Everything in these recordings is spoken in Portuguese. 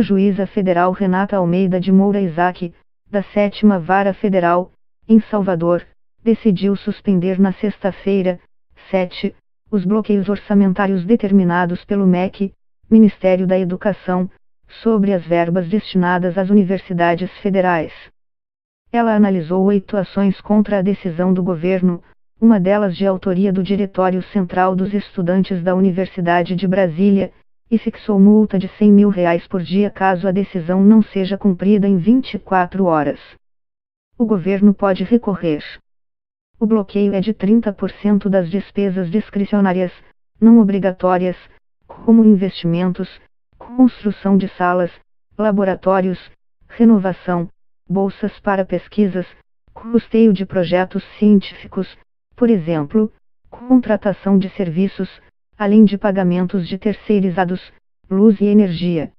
A juíza federal Renata Almeida de Moura Isaac, da 7ª Vara Federal, em Salvador, decidiu suspender na sexta-feira, 7, os bloqueios orçamentários determinados pelo MEC, Ministério da Educação, sobre as verbas destinadas às universidades federais. Ela analisou 8 ações contra a decisão do governo, uma delas de autoria do Diretório Central dos Estudantes da Universidade de Brasília, e fixou multa de R$100 mil por dia caso a decisão não seja cumprida em 24 horas. O governo pode recorrer. O bloqueio é de 30% das despesas discricionárias, não obrigatórias, como investimentos, construção de salas, laboratórios, renovação, bolsas para pesquisas, custeio de projetos científicos, por exemplo, contratação de serviços, além de pagamentos de terceirizados, luz e energia.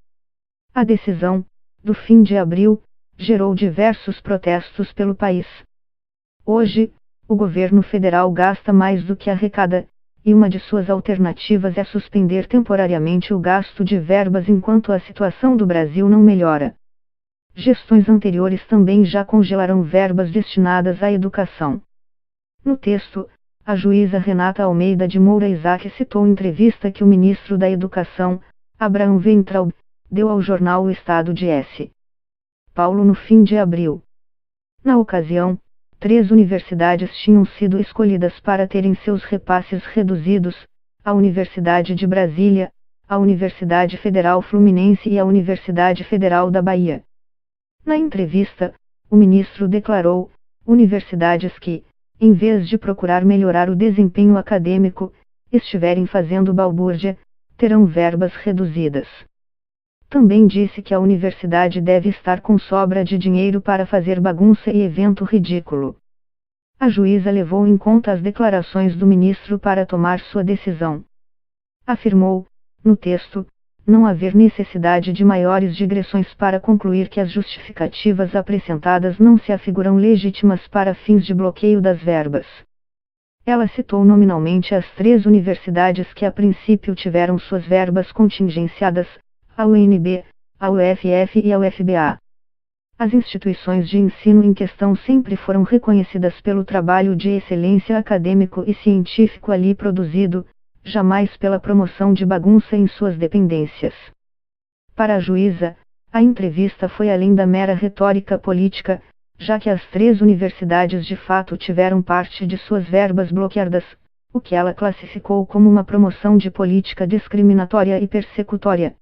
A decisão, do fim de abril, gerou diversos protestos pelo país. Hoje, o governo federal gasta mais do que arrecada, e uma de suas alternativas é suspender temporariamente o gasto de verbas enquanto a situação do Brasil não melhora. Gestões anteriores também já congelaram verbas destinadas à educação. No texto, a juíza Renata Almeida de Moura Isaac citou entrevista que o ministro da Educação, Abraham Weintraub, deu ao jornal O Estado de S. Paulo no fim de abril. Na ocasião, 3 universidades tinham sido escolhidas para terem seus repasses reduzidos: a Universidade de Brasília, a Universidade Federal Fluminense e a Universidade Federal da Bahia. Na entrevista, o ministro declarou: universidades que, em vez de procurar melhorar o desempenho acadêmico, estiverem fazendo balbúrdia, terão verbas reduzidas. Também disse que a universidade deve estar com sobra de dinheiro para fazer bagunça e evento ridículo. A juíza levou em conta as declarações do ministro para tomar sua decisão. Afirmou, no texto, não haver necessidade de maiores digressões para concluir que as justificativas apresentadas não se afiguram legítimas para fins de bloqueio das verbas. Ela citou nominalmente as 3 universidades que a princípio tiveram suas verbas contingenciadas: a UNB, a UFF e a UFBA. As instituições de ensino em questão sempre foram reconhecidas pelo trabalho de excelência acadêmico e científico ali produzido, jamais pela promoção de bagunça em suas dependências. Para a juíza, a entrevista foi além da mera retórica política, já que as 3 universidades de fato tiveram parte de suas verbas bloqueadas, o que ela classificou como uma promoção de política discriminatória e persecutória.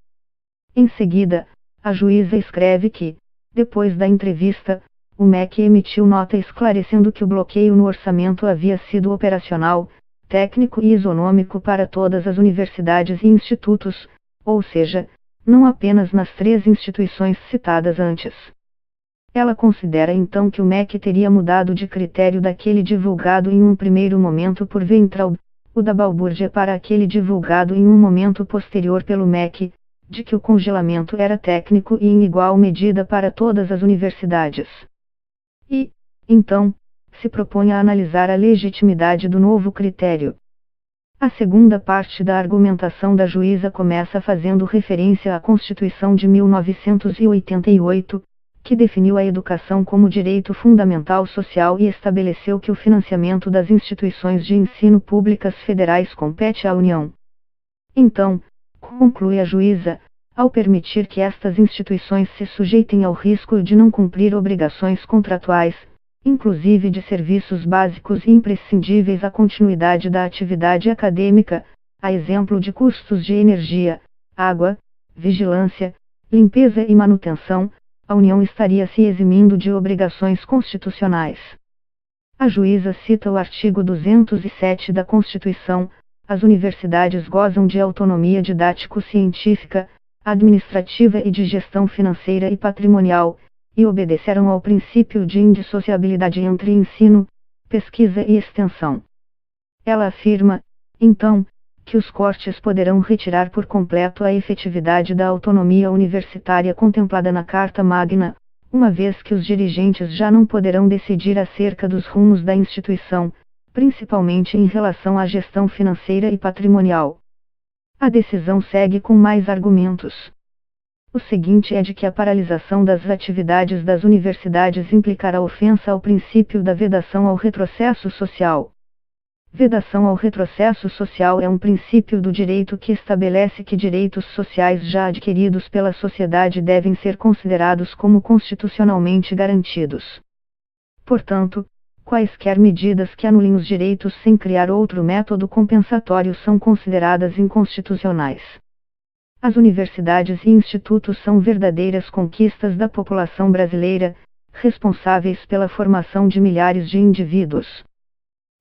Em seguida, a juíza escreve que, depois da entrevista, o MEC emitiu nota esclarecendo que o bloqueio no orçamento havia sido operacional, técnico e isonômico para todas as universidades e institutos, ou seja, não apenas nas 3 instituições citadas antes. Ela considera então que o MEC teria mudado de critério daquele divulgado em um primeiro momento por Weintraub, o da balbúrdia, para aquele divulgado em um momento posterior pelo MEC, de que o congelamento era técnico e em igual medida para todas as universidades. E, então, se propõe a analisar a legitimidade do novo critério. A segunda parte da argumentação da juíza começa fazendo referência à Constituição de 1988, que definiu a educação como direito fundamental social e estabeleceu que o financiamento das instituições de ensino públicas federais compete à União. Então, conclui a juíza, ao permitir que estas instituições se sujeitem ao risco de não cumprir obrigações contratuais, inclusive de serviços básicos e imprescindíveis à continuidade da atividade acadêmica, a exemplo de custos de energia, água, vigilância, limpeza e manutenção, a União estaria se eximindo de obrigações constitucionais. A juíza cita o artigo 207 da Constituição: as universidades gozam de autonomia didático-científica, administrativa e de gestão financeira e patrimonial, e obedeceram ao princípio de indissociabilidade entre ensino, pesquisa e extensão. Ela afirma, então, que os cortes poderão retirar por completo a efetividade da autonomia universitária contemplada na Carta Magna, uma vez que os dirigentes já não poderão decidir acerca dos rumos da instituição, principalmente em relação à gestão financeira e patrimonial. A decisão segue com mais argumentos. O seguinte é de que a paralisação das atividades das universidades implicará ofensa ao princípio da vedação ao retrocesso social. Vedação ao retrocesso social é um princípio do direito que estabelece que direitos sociais já adquiridos pela sociedade devem ser considerados como constitucionalmente garantidos. Portanto, quaisquer medidas que anulem os direitos sem criar outro método compensatório são consideradas inconstitucionais. As universidades e institutos são verdadeiras conquistas da população brasileira, responsáveis pela formação de milhares de indivíduos.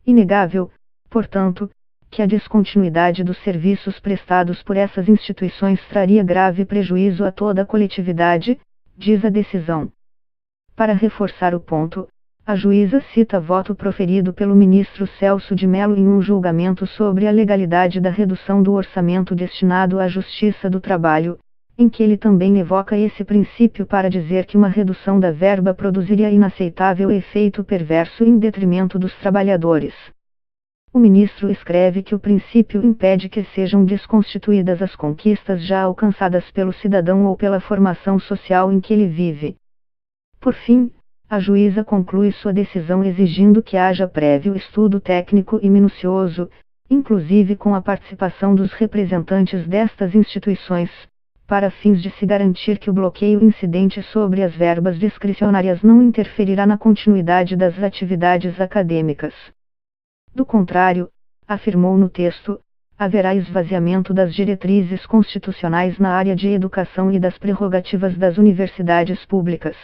Inegável, portanto, que a descontinuidade dos serviços prestados por essas instituições traria grave prejuízo a toda a coletividade, diz a decisão. Para reforçar o ponto, a juíza cita voto proferido pelo ministro Celso de Mello em um julgamento sobre a legalidade da redução do orçamento destinado à Justiça do Trabalho, em que ele também evoca esse princípio para dizer que uma redução da verba produziria inaceitável efeito perverso em detrimento dos trabalhadores. O ministro escreve que o princípio impede que sejam desconstituídas as conquistas já alcançadas pelo cidadão ou pela formação social em que ele vive. Por fim, a juíza conclui sua decisão exigindo que haja prévio estudo técnico e minucioso, inclusive com a participação dos representantes destas instituições, para fins de se garantir que o bloqueio incidente sobre as verbas discricionárias não interferirá na continuidade das atividades acadêmicas. Do contrário, afirmou no texto, haverá esvaziamento das diretrizes constitucionais na área de educação e das prerrogativas das universidades públicas.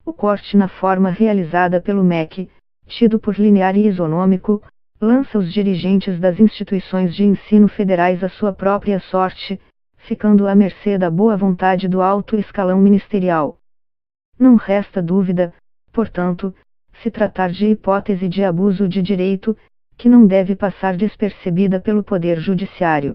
O corte na forma realizada pelo MEC, tido por linear e isonômico, lança os dirigentes das instituições de ensino federais à sua própria sorte, ficando à mercê da boa vontade do alto escalão ministerial. Não resta dúvida, portanto, se tratar de hipótese de abuso de direito, que não deve passar despercebida pelo Poder Judiciário.